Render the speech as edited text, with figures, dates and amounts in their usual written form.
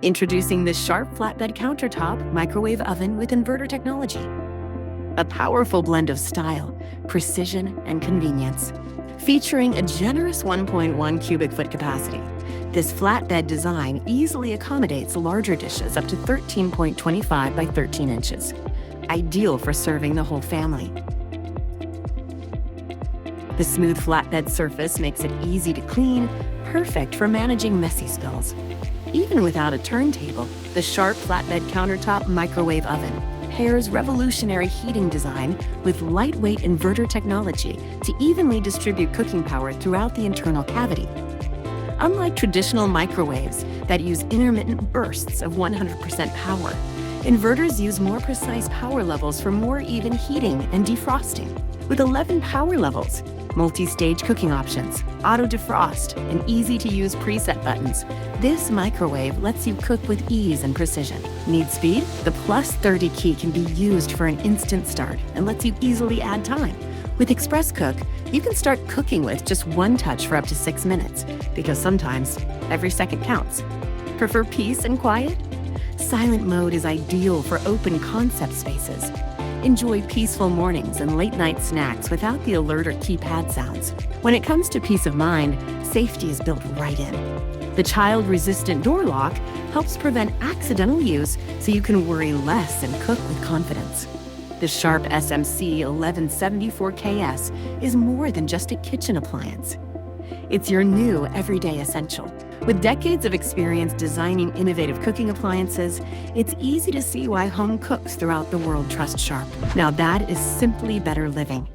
Introducing the Sharp Flatbed Countertop Microwave Oven with Inverter Technology. A powerful blend of style, precision, and convenience. Featuring a generous 1.1 cubic foot capacity, this flatbed design easily accommodates larger dishes up to 13.25 by 13 inches. Ideal for serving the whole family. The smooth flatbed surface makes it easy to clean, perfect for managing messy spills. Even without a turntable, the Sharp Flatbed Countertop Microwave Oven pairs revolutionary heating design with lightweight inverter technology to evenly distribute cooking power throughout the internal cavity. Unlike traditional microwaves that use intermittent bursts of 100% power, inverters use more precise power levels for more even heating and defrosting. With 11 power levels, multi-stage cooking options, auto defrost, and easy-to-use preset buttons, this microwave lets you cook with ease and precision. Need speed? The +30 key can be used for an instant start and lets you easily add time. With Express Cook, you can start cooking with just one touch for up to 6 minutes, because sometimes every second counts. Prefer peace and quiet? Silent mode is ideal for open concept spaces. Enjoy peaceful mornings and late-night snacks without the alert or keypad sounds. When it comes to peace of mind, safety is built right in. The child-resistant door lock helps prevent accidental use so you can worry less and cook with confidence. The Sharp SMC1174KS is more than just a kitchen appliance. It's your new everyday essential. With decades of experience designing innovative cooking appliances, it's easy to see why home cooks throughout the world trust Sharp. Now that is simply better living.